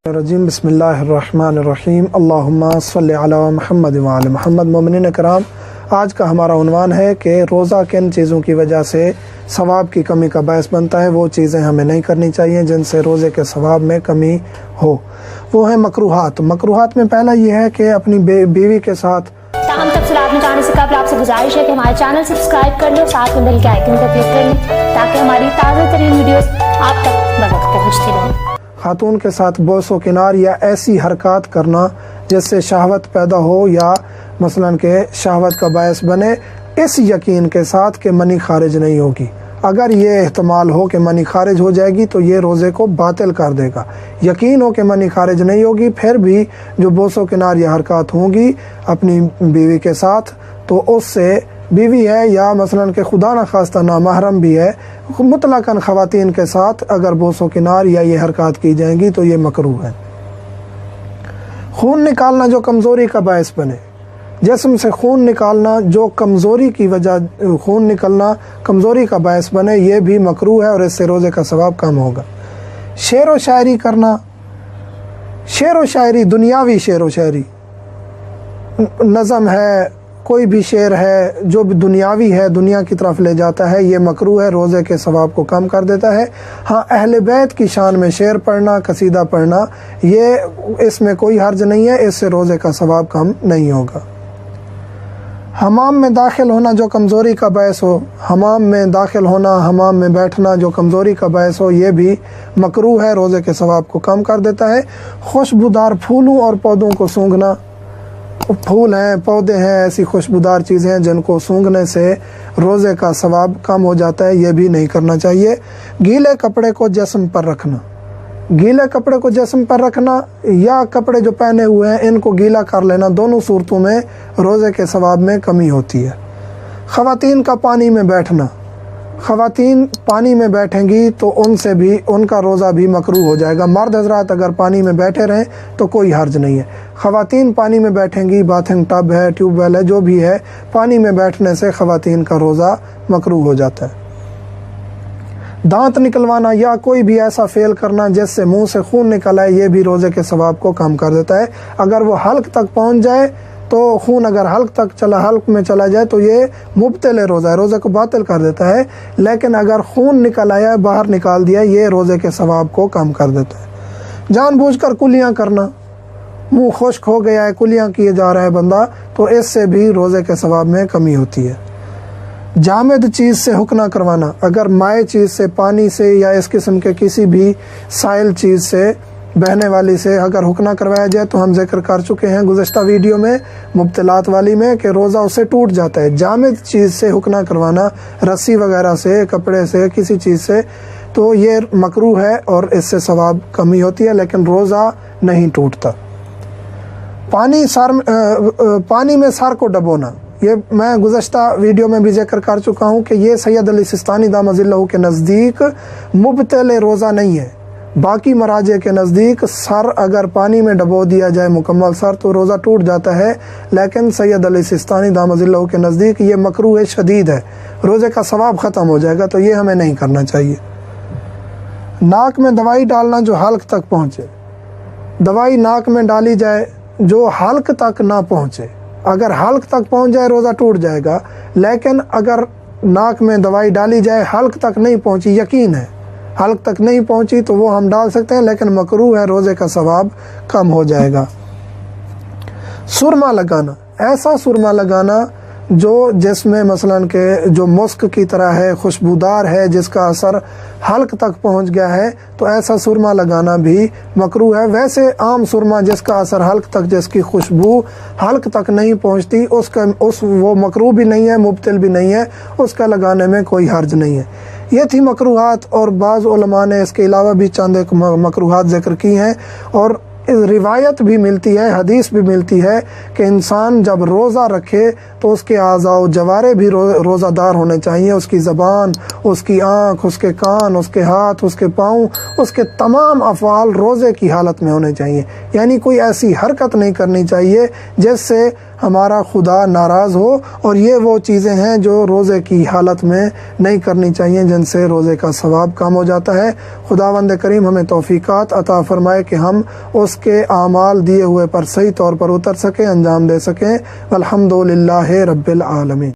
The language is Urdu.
الرجیم بسم اللہ الرحمن الرحیم اللہم صلی علی محمد وعلی محمد۔ مومنین کرام، آج کا ہمارا عنوان ہے کہ روزہ کن چیزوں کی وجہ سے ثواب کی کمی کا باعث بنتا ہے۔ وہ چیزیں ہمیں نہیں کرنی چاہیے جن سے روزے کے ثواب میں کمی ہو، وہ ہیں مکروہات۔ مکروہات میں پہلا یہ ہے کہ اپنی بیوی کے ساتھ تاہم تفصیلات میں جانے سے قبل آپ سے گزارش ہے کہ ہمارے چینل سبسکرائب کر لیں، ساتھ میں بیل کے آئیکن پر کلک کر لیں تاکہ ہماری تازہ ترین ویڈیوز آپ تک بوقت پہنچتی رہیں۔ خاتون کے ساتھ بوس و کنار یا ایسی حرکات کرنا جس سے شہوت پیدا ہو یا مثلاً کہ شہوت کا باعث بنے، اس یقین کے ساتھ کہ منی خارج نہیں ہوگی۔ اگر یہ احتمال ہو کہ منی خارج ہو جائے گی تو یہ روزے کو باطل کر دے گا۔ یقین ہو کہ منی خارج نہیں ہوگی، پھر بھی جو بوس و کنار یا حرکات ہوں گی اپنی بیوی کے ساتھ، تو اس سے بیوی ہے یا مثلاً کہ خدا نخواستہ نامحرم بھی ہے، مطلقاً خواتین کے ساتھ اگر بوس و کنار یا یہ حرکات کی جائیں گی تو یہ مکروہ ہے۔ خون نکالنا جو کمزوری کا باعث بنے، جسم سے خون نکالنا جو کمزوری کی وجہ، خون نکلنا کمزوری کا باعث بنے، یہ بھی مکروہ ہے اور اس سے روزے کا ثواب کم ہوگا۔ شعر و شاعری کرنا، شعر و شاعری، دنیاوی شعر و شاعری، نظم ہے، کوئی بھی شعر ہے جو بھی دنیاوی ہے، دنیا کی طرف لے جاتا ہے، یہ مکروہ ہے، روزے کے ثواب کو کم کر دیتا ہے۔ ہاں، اہل بیت کی شان میں شعر پڑھنا، قصیدہ پڑھنا، یہ اس میں کوئی حرج نہیں ہے، اس سے روزے کا ثواب کم نہیں ہوگا۔ حمام میں داخل ہونا جو کمزوری کا باعث ہو، حمام میں داخل ہونا، حمام میں بیٹھنا جو کمزوری کا باعث ہو، یہ بھی مکروہ ہے، روزے کے ثواب کو کم کر دیتا ہے۔ خوشبودار پھولوں اور پودوں کو سونگھنا، پھول ہیں، پودے ہیں، ایسی خوشبودار چیزیں ہیں جن کو سونگھنے سے روزے کا ثواب کم ہو جاتا ہے، یہ بھی نہیں کرنا چاہیے۔ گیلے کپڑے کو جسم پر رکھنا، گیلے کپڑے کو جسم پر رکھنا یا کپڑے جو پہنے ہوئے ہیں ان کو گیلا کر لینا، دونوں صورتوں میں روزے کے ثواب میں کمی ہوتی ہے۔ خواتین کا پانی میں بیٹھنا، خواتین پانی میں بیٹھیں گی تو ان سے بھی ان کا روزہ بھی مکروہ ہو جائے گا۔ مرد حضرات اگر پانی میں بیٹھے رہیں تو کوئی حرج نہیں ہے، خواتین پانی میں بیٹھیں گی، باتھنگ ٹب ہے، ٹیوب ویل ہے، جو بھی ہے، پانی میں بیٹھنے سے خواتین کا روزہ مکروہ ہو جاتا ہے۔ دانت نکلوانا یا کوئی بھی ایسا فعل کرنا جس سے منہ سے خون نکل آئے، یہ بھی روزے کے ثواب کو کم کر دیتا ہے۔ اگر وہ حلق تک پہنچ جائے تو خون اگر حلق میں چلا جائے تو یہ مبطل روزہ ہے، روزے کو باطل کر دیتا ہے، لیکن اگر خون نکل آیا، باہر نکال دیا، یہ روزے کے ثواب کو کم کر دیتا ہے۔ جان بوجھ کر کلیاں کرنا، منہ خشک ہو گیا ہے، کلیاں کیے جا رہا ہے بندہ، تو اس سے بھی روزے کے ثواب میں کمی ہوتی ہے۔ جامد چیز سے حکنا کروانا، اگر مائع چیز سے، پانی سے یا اس قسم کے کسی بھی سائل چیز سے، بہنے والی سے اگر حکنا کروایا جائے تو ہم ذکر کر چکے ہیں گزشتہ ویڈیو میں مبتلات والی میں کہ روزہ اس سے ٹوٹ جاتا ہے۔ جامد چیز سے حکنا کروانا، رسی وغیرہ سے، کپڑے سے، کسی چیز سے، تو یہ مکروہ ہے اور اس سے ثواب کمی ہوتی ہے، لیکن روزہ نہیں ٹوٹتا۔ پانی میں سر کو ڈبونا، یہ میں گزشتہ ویڈیو میں بھی ذکر کر چکا ہوں کہ یہ سید علی سستانی دامت ظلہ کے نزدیک مبطل روزہ نہیں ہے۔ باقی مراجع کے نزدیک سر اگر پانی میں ڈبو دیا جائے مکمل سر تو روزہ ٹوٹ جاتا ہے، لیکن سید علی سستانی دامت ظلہ کے نزدیک یہ مکروہ شدید ہے، روزے کا ثواب ختم ہو جائے گا، تو یہ ہمیں نہیں کرنا چاہیے۔ ناک میں دوائی ڈالنا جو حلق تک پہنچے، دوائی ناک میں ڈالی جائے جو حلق تک نہ پہنچے، اگر حلق تک پہنچ جائے روزہ ٹوٹ جائے گا، لیکن اگر ناک میں دوائی ڈالی جائے حلق تک نہیں پہنچی، یقین ہے حلق تک نہیں پہنچی تو وہ ہم ڈال سکتے ہیں، لیکن مکروہ ہے، روزے کا ثواب کم ہو جائے گا۔ سرما لگانا، ایسا سرما لگانا جو جس میں مثلاً کہ جو مسک کی طرح ہے، خوشبودار ہے، جس کا اثر حلق تک پہنچ گیا ہے، تو ایسا سرما لگانا بھی مکروہ ہے۔ ویسے عام سرما جس کا اثر حلق تک، جس کی خوشبو حلق تک نہیں پہنچتی، وہ مکروہ بھی نہیں ہے، مبطل بھی نہیں ہے، اس کا لگانے میں کوئی حرج نہیں ہے۔ یہ تھی مکروہات، اور بعض علماء نے اس کے علاوہ بھی چند ایک مکروہات ذکر کی ہیں، اور روایت بھی ملتی ہے، حدیث بھی ملتی ہے کہ انسان جب روزہ رکھے تو اس کے اعضاء و جوارے بھی روزہ دار ہونے چاہیے، اس کی زبان، اس کی آنکھ، اس کے کان، اس کے ہاتھ، اس کے پاؤں، اس کے تمام افعال روزے کی حالت میں ہونے چاہیے، یعنی کوئی ایسی حرکت نہیں کرنی چاہیے جس سے ہمارا خدا ناراض ہو، اور یہ وہ چیزیں ہیں جو روزے کی حالت میں نہیں کرنی چاہیے جن سے روزے کا ثواب کم ہو جاتا ہے۔ خداوند کریم ہمیں توفیقات عطا فرمائے کہ ہم اس کے اعمال دیے ہوئے پر صحیح طور پر اتر سکیں، انجام دے سکیں۔ الحمدللہ رب العالمین۔